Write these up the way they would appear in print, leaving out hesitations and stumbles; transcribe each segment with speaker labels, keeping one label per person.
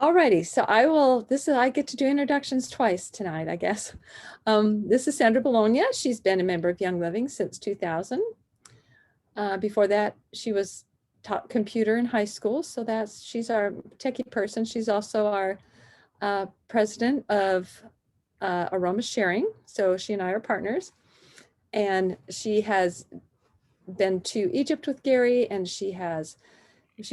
Speaker 1: Alrighty, so I get to do introductions twice tonight, I guess. This is Sandra Bolognia. She's been a member of Young Living since 2000. Before that, she was taught computer in high school, so she's our techie person. She's also our president of AromaSharing, so she and I are partners. And she has been to Egypt with Gary, and she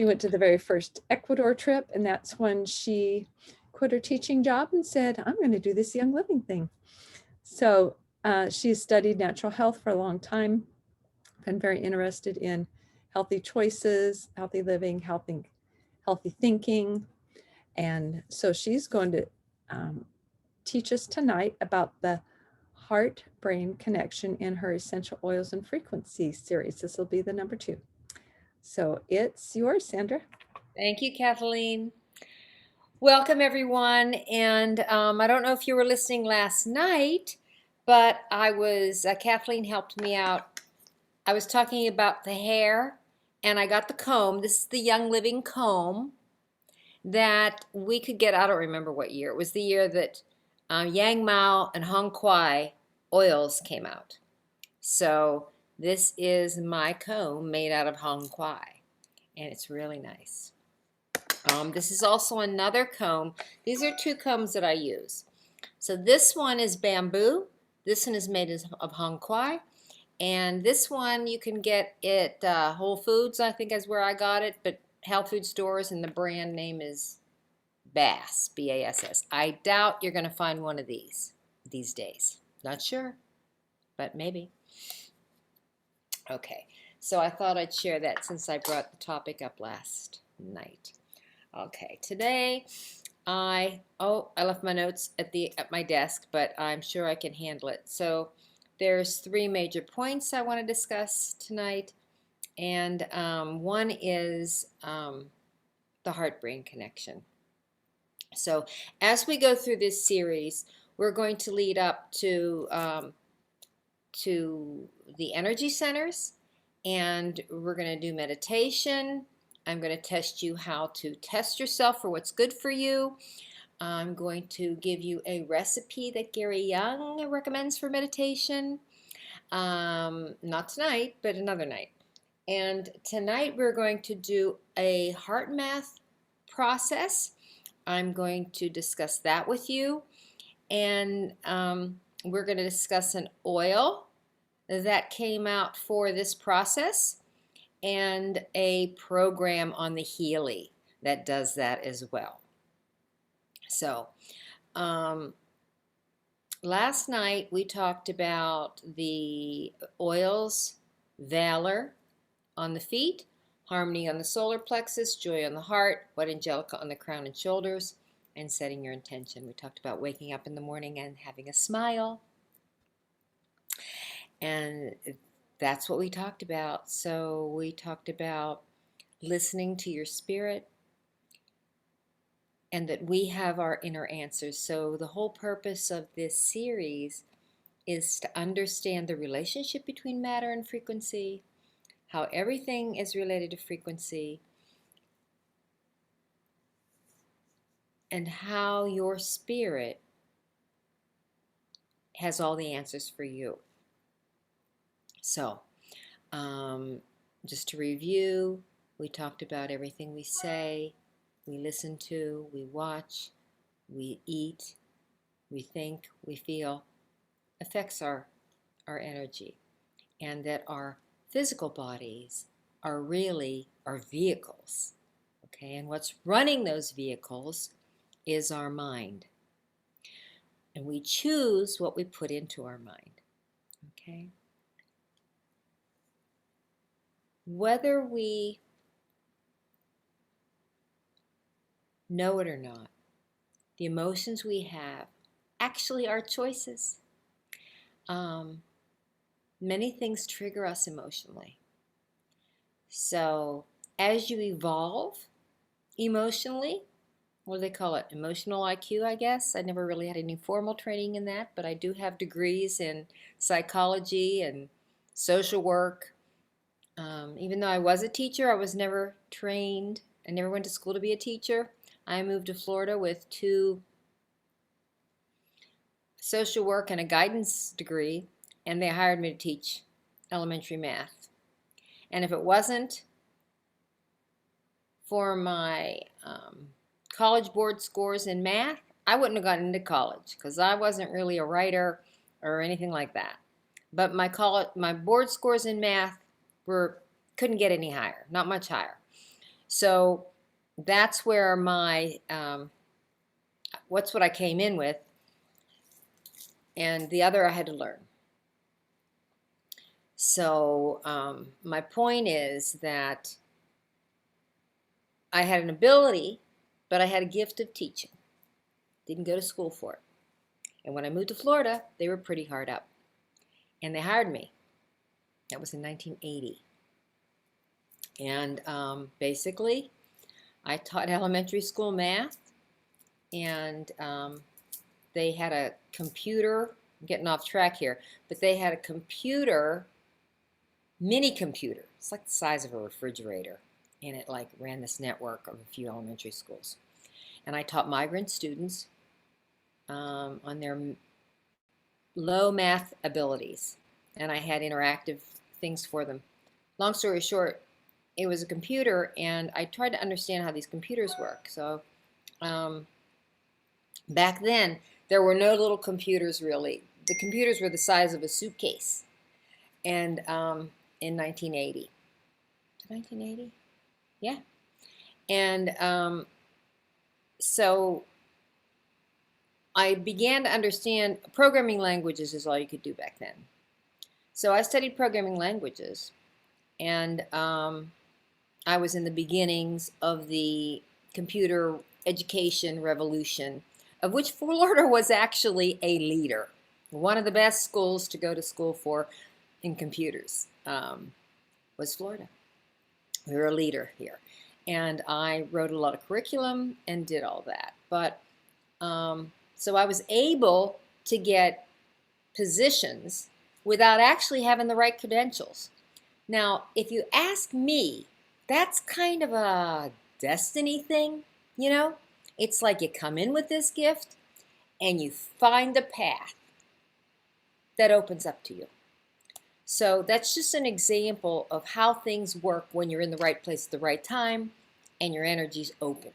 Speaker 1: went to the very first Ecuador trip, and that's when she quit her teaching job and said, I'm going to do this Young Living thing. So she's studied natural health for a long time, been very interested in healthy choices, healthy living, healthy thinking. And so she's going to teach us tonight about the heart-brain connection in her Essential Oils and Frequencies series. This will be the number 2. So it's yours, Sandra.
Speaker 2: Thank you, Kathleen. Welcome, everyone. And I don't know if you were listening last night, but Kathleen helped me out. I was talking about the hair, and I got the comb. This is the Young Living comb that we could get. I don't remember what year. It was the year that Yang Mao and Hong Kwai oils came out. So this is my comb made out of Hong Kwai, and it's really nice. This is also another comb. These are 2 combs that I use. So this one is bamboo. This one is made of Hong Kwai. And this one you can get at Whole Foods, I think is where I got it, but health food stores, and the brand name is Bass, B-A-S-S. I doubt you're going to find one of these days. Not sure, but maybe. Okay, so I thought I'd share that since I brought the topic up last night. Okay, today I left my notes at my desk, but I'm sure I can handle it. So there's 3 major points I want to discuss tonight, and one is the heart-brain connection. So as we go through this series, we're going to lead up to the energy centers, and we're going to do meditation. I'm going to test you how to test yourself for what's good for you. I'm going to give you a recipe that Gary Young recommends for meditation. Not tonight, but another night. And tonight we're going to do a heart math process. I'm going to discuss that with you. And we're going to discuss an oil that came out for this process, and a program on the Healy that does that as well. So last night we talked about the oils: Valor on the feet, Harmony on the solar plexus, Joy on the heart, White Angelica on the crown and shoulders, and setting your intention. We talked about waking up in the morning and having a smile. And that's what we talked about. So we talked about listening to your spirit, and that we have our inner answers. So the whole purpose of this series is to understand the relationship between matter and frequency, how everything is related to frequency, and how your spirit has all the answers for you. So just to review, we talked about everything we say, we listen to, we watch, we eat, we think, we feel, affects our energy, and that our physical bodies are really our vehicles, okay? And what's running those vehicles is our mind. And we choose what we put into our mind, okay? Whether we know it or not, the emotions we have actually are choices. Many things trigger us emotionally. So as you evolve emotionally, what do they call it? Emotional IQ, I guess. I never really had any formal training in that, but I do have degrees in psychology and social work. Even though I was a teacher, I was never trained. I never went to school to be a teacher. I moved to Florida with 2 social work and a guidance degree, and they hired me to teach elementary math. And if it wasn't for my college board scores in math, I wouldn't have gotten into college because I wasn't really a writer or anything like that. But my board scores in math couldn't get any higher, not much higher. So that's where what's what I came in with, and the other I had to learn. So my point is that I had an ability, but I had a gift of teaching. Didn't go to school for it. And when I moved to Florida, they were pretty hard up. And they hired me. That was in 1980. And basically, I taught elementary school math. And they had a computer. I'm getting off track here. But they had a computer, mini computer. It's like the size of a refrigerator. And it like ran this network of a few elementary schools. And I taught migrant students on their low math abilities. And I had interactive things for them. Long story short, it was a computer, and I tried to understand how these computers work. So back then, there were no little computers really. The computers were the size of a suitcase. And in 1980. 1980? Yeah. And so I began to understand programming languages is all you could do back then. So I studied programming languages, and I was in the beginnings of the computer education revolution, of which Florida was actually a leader. One of the best schools to go to school for in computers was Florida. We were a leader here. And I wrote a lot of curriculum and did all that. But so I was able to get positions without actually having the right credentials. Now, if you ask me, that's kind of a destiny thing, you know? It's like you come in with this gift and you find the path that opens up to you. So that's just an example of how things work when you're in the right place at the right time and your energy's open.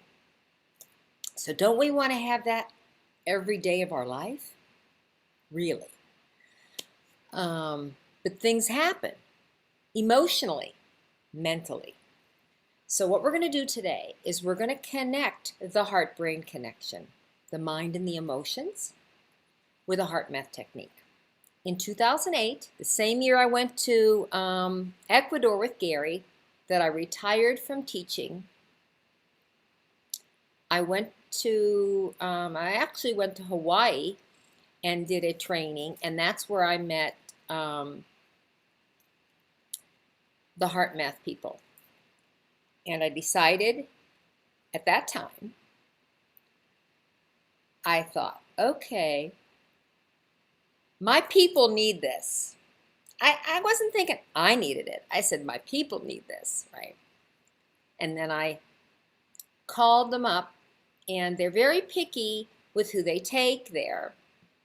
Speaker 2: So don't we want to have that every day of our life? Really. But things happen emotionally, mentally. So what we're going to do today is we're going to connect the heart-brain connection, the mind and the emotions, with a heart math technique. In 2008, the same year I went to Ecuador with Gary, that I retired from teaching, I actually went to Hawaii and did a training, and that's where I met the heart math people. And I decided at that time, I thought, okay, my people need this. I wasn't thinking I needed it. I said, my people need this, right? And then I called them up, and they're very picky with who they take there.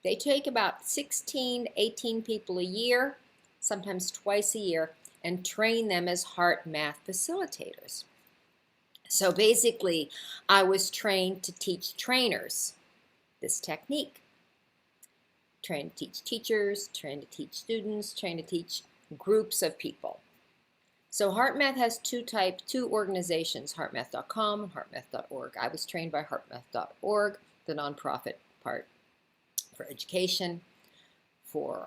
Speaker 2: They take about 16 to 18 people a year, sometimes twice a year, and train them as heart math facilitators. So basically, I was trained to teach trainers this technique. Trained to teach teachers, trained to teach students, trained to teach groups of people. So HeartMath has two organizations, heartmath.com and heartmath.org. I was trained by heartmath.org, the nonprofit part, for education, for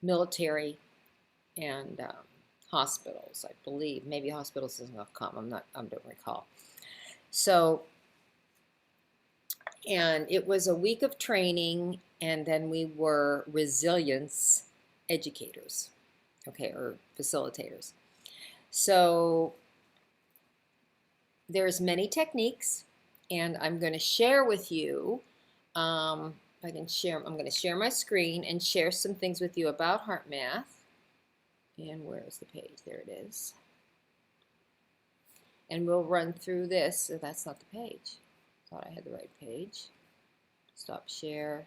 Speaker 2: military, and hospitals, I believe. Maybe hospitals.com, I don't recall. So, and it was a week of training, and then we were resilience educators, okay, or facilitators. So there's many techniques, and I'm going to share with you, if I can share, I'm going to share my screen and share some things with you about heart math. And where is the page? There it is. and we'll run through this. So that's not the page. Thought I had the right page. Stop share.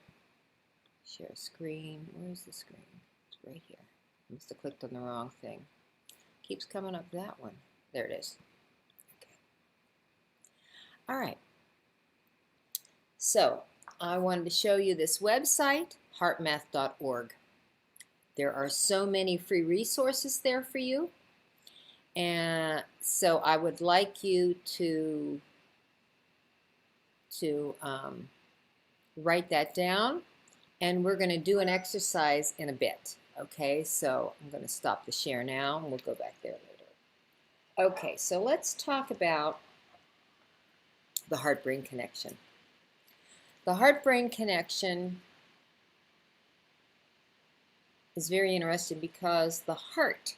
Speaker 2: Share screen. Where's the screen? It's right here. I must have clicked on the wrong thing. Keeps coming up that one. There it is. Okay. All right. So I wanted to show you this website, heartmath.org. There are so many free resources there for you. And so I would like you to write that down. And we're going to do an exercise in a bit. Okay, so I'm going to stop the share now, and we'll go back there later. Okay, so let's talk about the heart-brain connection. The heart-brain connection is very interesting because the heart,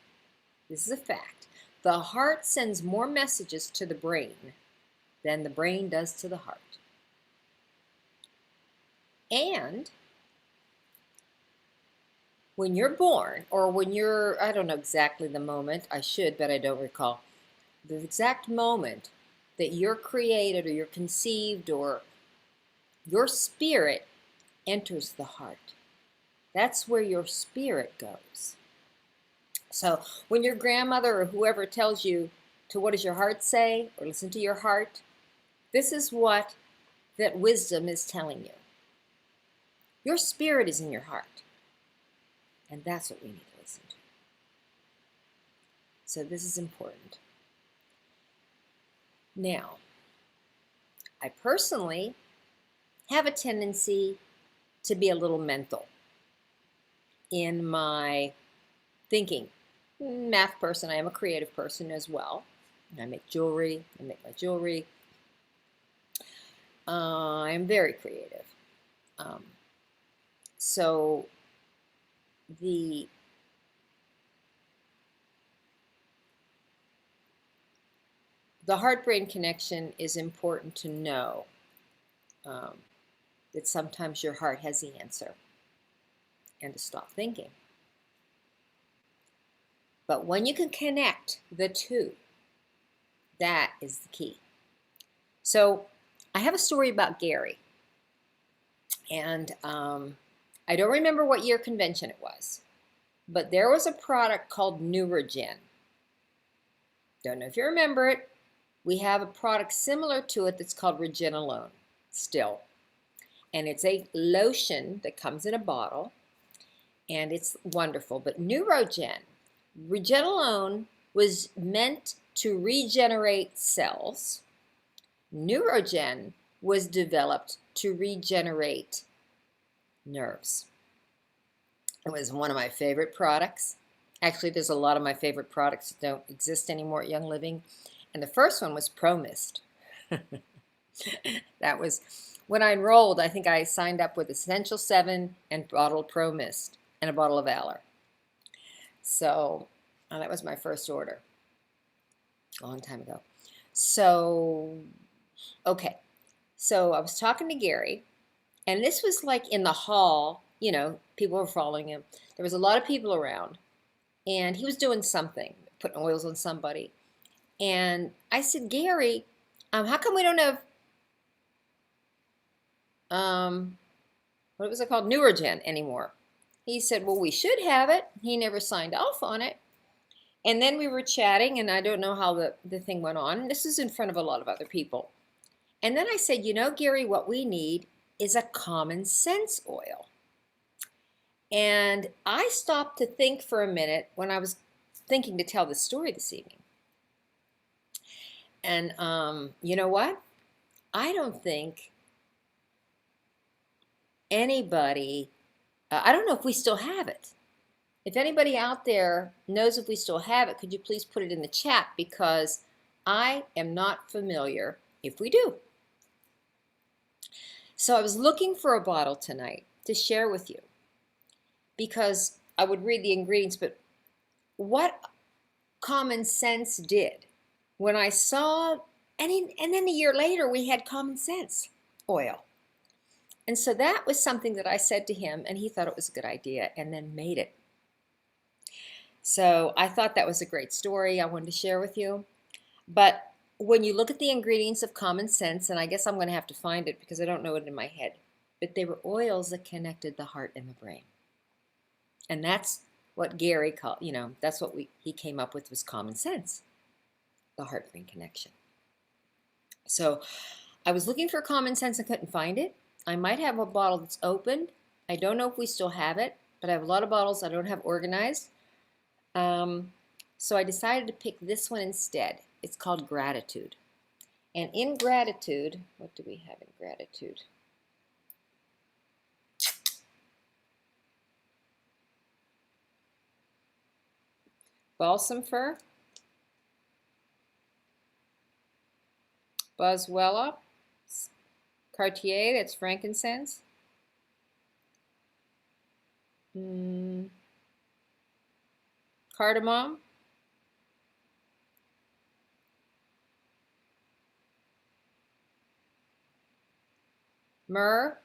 Speaker 2: this is a fact, the heart sends more messages to the brain than the brain does to the heart. And when you're born, or when you're, I don't know exactly the moment, I should, but I don't recall, the exact moment that you're created or you're conceived or your spirit enters the heart. That's where your spirit goes. So when your grandmother or whoever tells you to what does your heart say, or listen to your heart, this is what that wisdom is telling you. Your spirit is in your heart. And that's what we need to listen to. So this is important. Now, I personally have a tendency to be a little mental in my thinking. Math person, I am a creative person as well. I make jewelry, I make my jewelry. I am very creative. So the heart-brain connection is important to know that sometimes your heart has the answer and to stop thinking. But when you can connect the two, that is the key. So I have a story about Gary. And I don't remember what year convention it was, but there was a product called Neurogen. Don't know if you remember it. We have a product similar to it that's called Regenolone still. And it's a lotion that comes in a bottle, and it's wonderful. But Regenolone was meant to regenerate cells. Neurogen was developed to regenerate nerves. It was one of my favorite products. Actually, there's a lot of my favorite products that don't exist anymore at Young Living. And the first one was ProMist. That was, when I enrolled, I think I signed up with Essential 7 and bottle of ProMist and a bottle of Valor. So that was my first order a long time ago. So, okay. So I was talking to Gary, and this was like in the hall, you know, people were following him. There was a lot of people around, and he was doing something, putting oils on somebody. And I said, Gary, how come we don't have, what was it called, Neurogen anymore? He said, well, we should have it. He never signed off on it. And then we were chatting, and I don't know how the thing went on. This is in front of a lot of other people. And then I said, you know, Gary, what we need is a common sense oil. And I stopped to think for a minute when I was thinking to tell this story this evening. And you know what? I don't think anybody, I don't know if we still have it. If anybody out there knows if we still have it, could you please put it in the chat, because I am not familiar if we do. So I was looking for a bottle tonight to share with you, because I would read the ingredients, but what Common Sense did when I saw, and then a year later we had Common Sense oil. And so that was something that I said to him, and he thought it was a good idea and then made it. So I thought that was a great story I wanted to share with you. But when you look at the ingredients of common sense, and I guess I'm going to have to find it because I don't know it in my head, but they were oils that connected the heart and the brain. And that's what Gary called, that's what he came up with was common sense, the heart-brain connection. So I was looking for common sense and couldn't find it. I might have a bottle that's opened. I don't know if we still have it, but I have a lot of bottles I don't have organized. So I decided to pick this one instead. It's called Gratitude. And in Gratitude, what do we have in Gratitude? Balsam fir, Boswellia, Cartier, that's frankincense, cardamom, myrrh,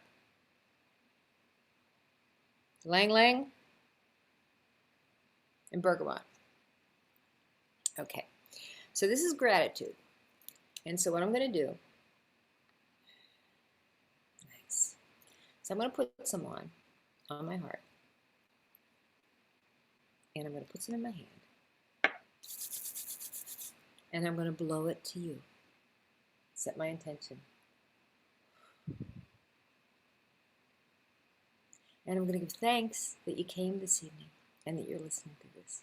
Speaker 2: lang lang, and bergamot. Okay, so this is Gratitude. And so what I'm going to do, nice. So I'm going to put some on my heart. And I'm going to put some in my hand. And I'm going to blow it to you. Set my intention. And I'm going to give thanks that you came this evening and that you're listening to this.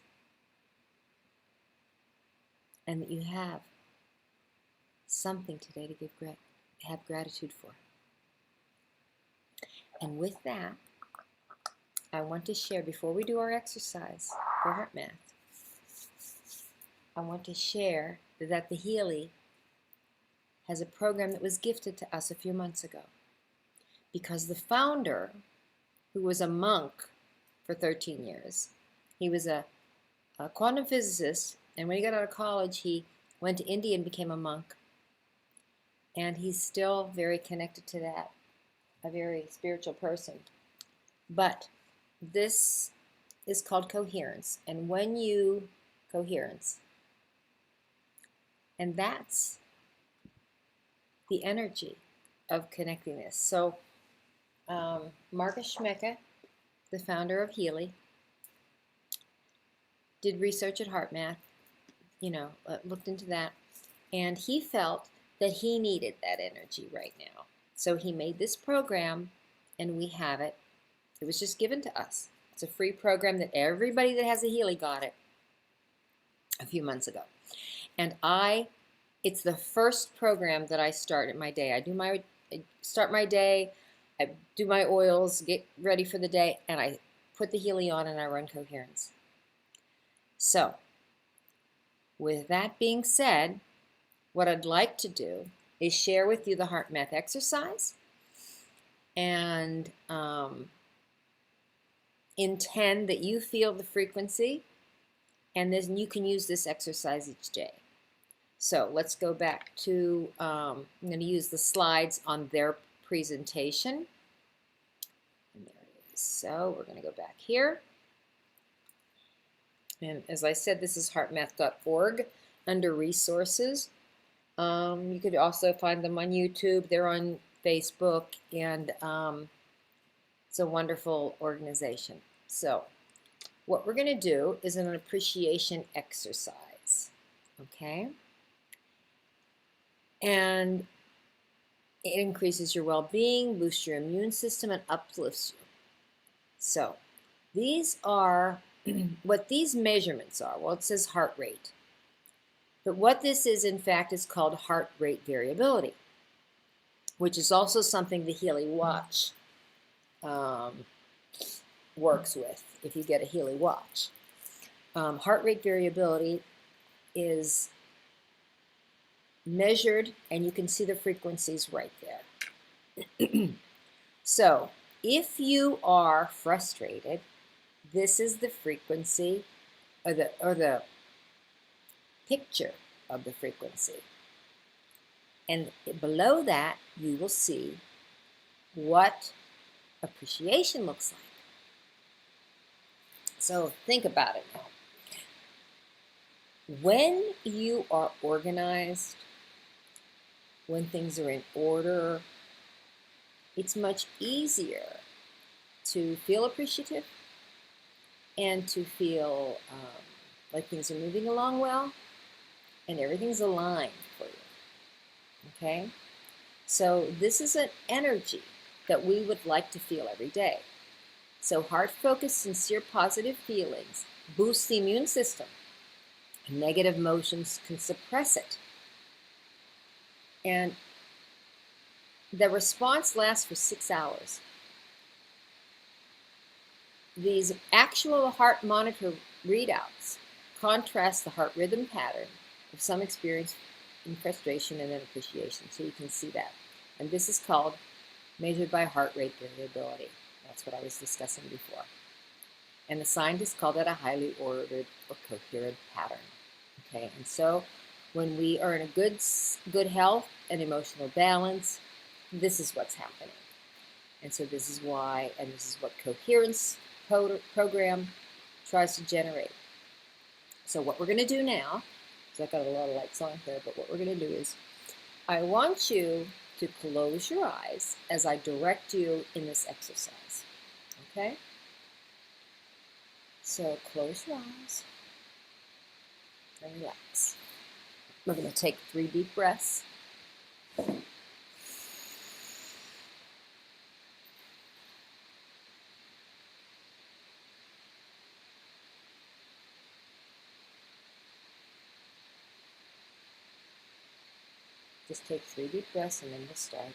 Speaker 2: And that you have something today to have gratitude for. And with that, I want to share, before we do our exercise for heart math, I want to share that the Healy has a program that was gifted to us a few months ago. Because the founder, who was a monk for 13 years, he was a quantum physicist, and when he got out of college, he went to India and became a monk. And he's still very connected to that, a very spiritual person. But this is called coherence. And when you, coherence, and that's the energy of connecting this. So Marcus Schmecke, the founder of Healy, did research at HeartMath, looked into that, and he felt that he needed that energy right now. So he made this program, and we have it. It was just given to us. It's a free program that everybody that has a Healy got it a few months ago. And it's the first program that I start in my day. I start my day, I do my oils, get ready for the day, and I put the Healy on and I run coherence. So, with that being said, what I'd like to do is share with you the heart math exercise and intend that you feel the frequency, and then you can use this exercise each day. So let's go back to, I'm going to use the slides on their presentation. And there it is. So we're going to go back here. And as I said, this is heartmath.org under resources. You could also find them on YouTube. They're on Facebook, and it's a wonderful organization. So what we're going to do is an appreciation exercise, okay? And it increases your well-being, boosts your immune system, and uplifts you. So these are what these measurements are. Well, it says heart rate. But what this is, in fact, is called heart rate variability, which is also something the Healy watch works with if you get a Healy watch. Heart rate variability is measured, and you can see the frequencies right there. So if you are frustrated, this is the frequency or the picture of the frequency. And below that, you will see what appreciation looks like. So think about it now. When you are organized, when things are in order, it's much easier to feel appreciative and to feel like things are moving along well and everything's aligned for you. Okay? So this is an energy that we would like to feel every day. So heart-focused, sincere, positive feelings boost the immune system. Negative emotions can suppress it. And the response lasts for 6 hours. These actual heart monitor readouts contrast the heart rhythm pattern of some experience in frustration and then appreciation. So you can see that. And this is called measured by heart rate variability. That's what I was discussing before. And the scientists call that a highly ordered or coherent pattern. Okay, and so when we are in a good health and emotional balance, this is what's happening. And so this is why, and this is what coherence program tries to generate. So what we're going to do now, because I've got a lot of lights on here, but what we're going to do is I want you to close your eyes as I direct you in this exercise. Okay? So close your eyes and relax. We're going to take 3 deep breaths. Just take 3 deep breaths and then we'll start.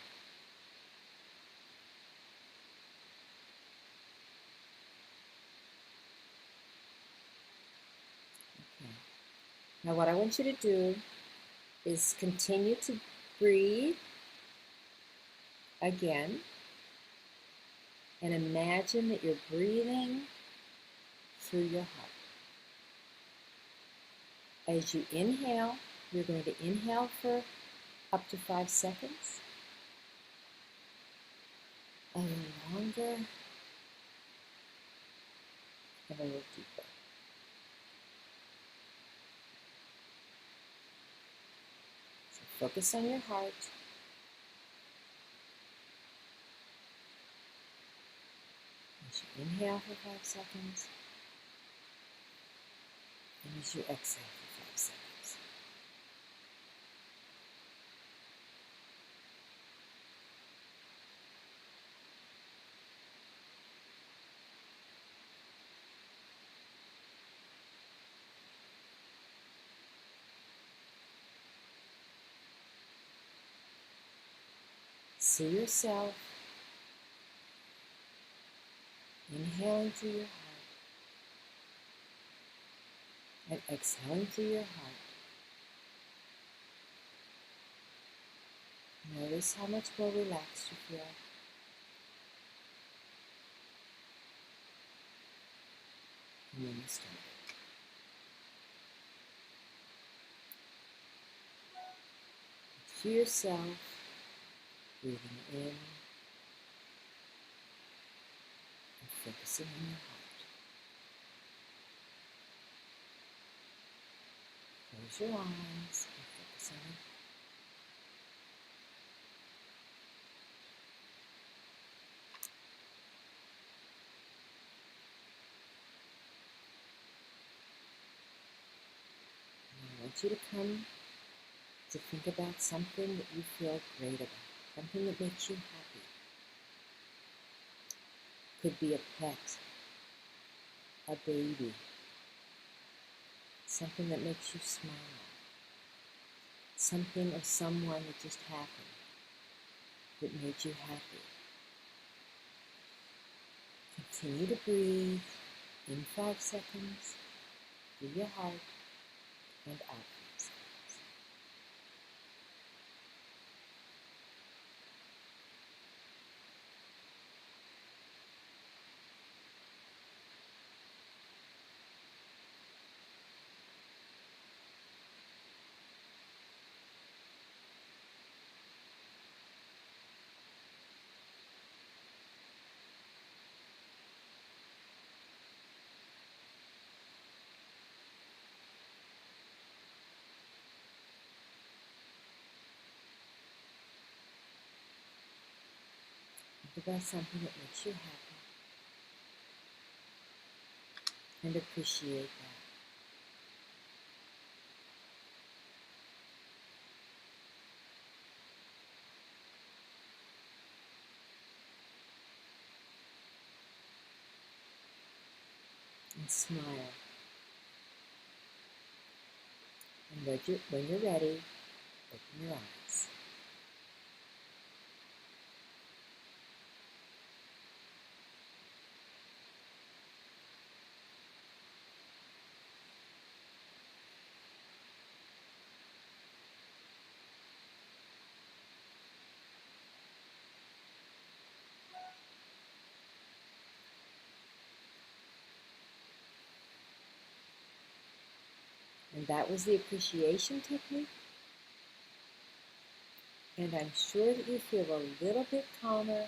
Speaker 2: Okay. Now what I want you to do is continue to breathe again and imagine that you're breathing through your heart. As you inhale, you're going to inhale for up to 5 seconds, a little longer, and a little deeper. So focus on your heart. As you inhale for 5 seconds, and as you exhale for 5 seconds. See yourself inhaling through your heart and exhaling through your heart. Notice how much more relaxed you feel. And then you start. Feel yourself breathing in and focusing on your heart. Close your eyes and focus on your heart. I want you to come to think about something that you feel great about, something that makes you happy. Could be a pet, a baby, something that makes you smile, something or someone that just happened that made you happy. Continue to breathe in 5 seconds through your heart and out 5 seconds. about something that makes you happy and appreciate that. And smile. And when you're ready, open your eyes. And that was the appreciation technique. And I'm sure that you feel a little bit calmer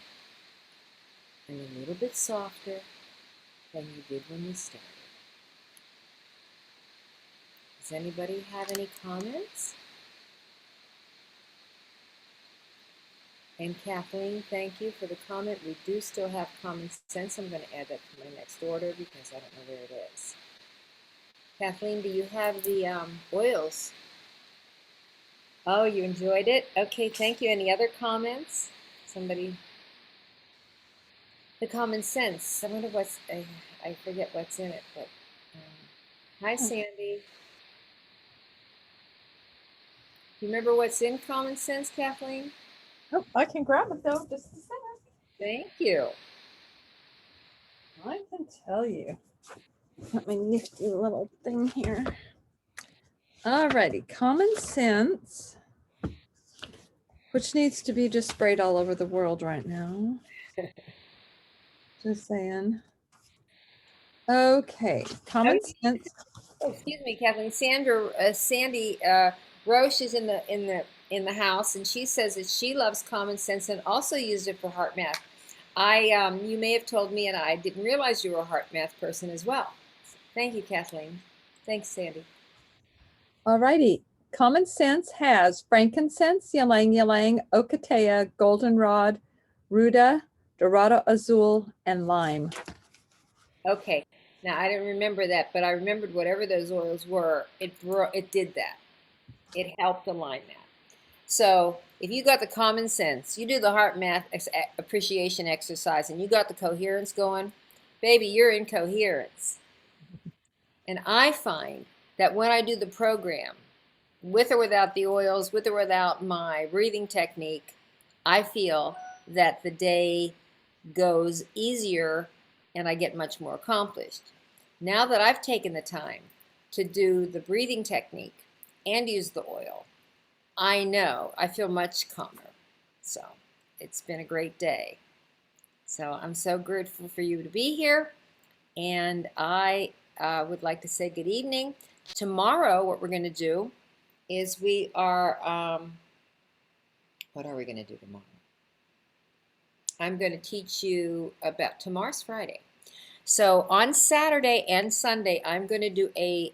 Speaker 2: and a little bit softer than you did when you started. Does anybody have any comments? And Kathleen, thank you for the comment. We do still have common sense. I'm going to add that to my next order because I don't know where it is. Kathleen, do you have the oils? Oh, you enjoyed it? Okay, thank you. Any other comments? Somebody? The common sense. I wonder what's, I forget what's in it, but hi, Sandy. You remember what's in common sense, Kathleen?
Speaker 1: Oh, I can grab it though, just a second.
Speaker 2: Thank you.
Speaker 1: I can tell you. Got my nifty little thing here. Alrighty, common sense, which needs to be just sprayed all over the world right now. Just saying. Okay, common sense.
Speaker 2: Oh, excuse me, Kathleen. Sandy Roche is in the house, and she says that she loves common sense and also used it for heart math. You may have told me, and I didn't realize you were a heart math person as well. Thank you, Kathleen. Thanks, Sandy.
Speaker 1: Alrighty, common sense has frankincense, ylang ylang, ocotea, goldenrod, ruda, dorado azul, and lime.
Speaker 2: Okay. Now I didn't remember that, but I remembered whatever those oils were. It did that. It helped align that. So if you got the common sense, you do the heart math appreciation exercise, and you got the coherence going, baby, you're in coherence. And I find that when I do the program, with or without the oils, with or without my breathing technique, I feel that the day goes easier and I get much more accomplished. Now that I've taken the time to do the breathing technique and use the oil, I know I feel much calmer. So it's been a great day. So I'm so grateful for you to be here. And I would like to say good evening. Tomorrow, what we're going to do is we are, what are we going to do tomorrow? I'm going to teach you about, tomorrow's Friday. So on Saturday and Sunday, I'm going to do a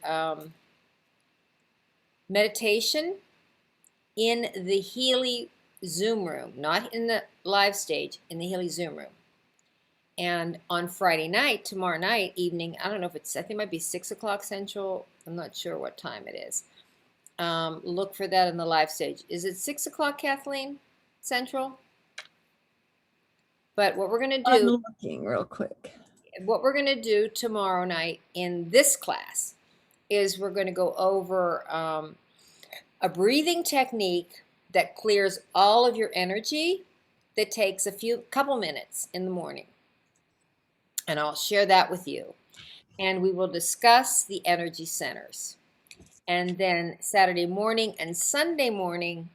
Speaker 2: meditation in the Healy Zoom room, not in the live stage, in the Healy Zoom room. And on Friday night, tomorrow night, evening, I don't know if it's, I think it might be 6 o'clock Central. I'm not sure what time it is. Look for that in the live stage. Is it 6 o'clock, Kathleen, Central? But what we're going to do,
Speaker 1: I'm looking real quick.
Speaker 2: What we're going to do tomorrow night in this class is we're going to go over a breathing technique that clears all of your energy that takes a couple minutes in the morning. And I'll share that with you. And we will discuss the energy centers. And then Saturday morning and Sunday morning,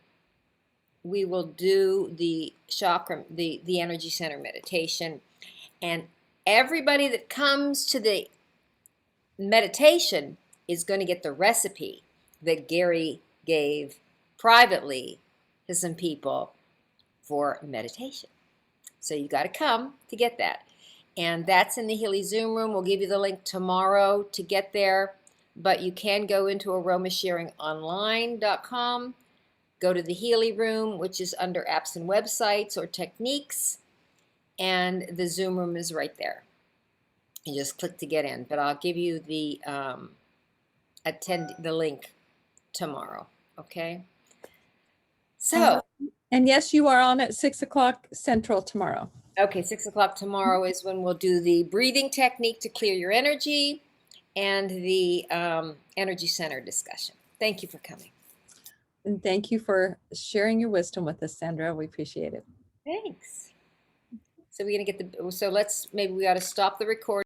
Speaker 2: we will do the chakra, the energy center meditation. And everybody that comes to the meditation is going to get the recipe that Gary gave privately to some people for meditation. So you got to come to get that. And that's in the Healy Zoom room. We'll give you the link tomorrow to get there. But you can go into AromaSharingOnline.com, go to the Healy room, which is under apps and websites or techniques, and the Zoom room is right there. You just click to get in, but I'll give you the link tomorrow. Okay. So,
Speaker 1: and yes, you are on at 6 o'clock Central tomorrow.
Speaker 2: okay, 6 o'clock tomorrow is when we'll do the breathing technique to clear your energy and the energy center discussion. Thank you for coming.
Speaker 1: And thank you for sharing your wisdom with us, Sandra. We appreciate it.
Speaker 2: Thanks. So we're gonna get maybe we ought to stop the recording.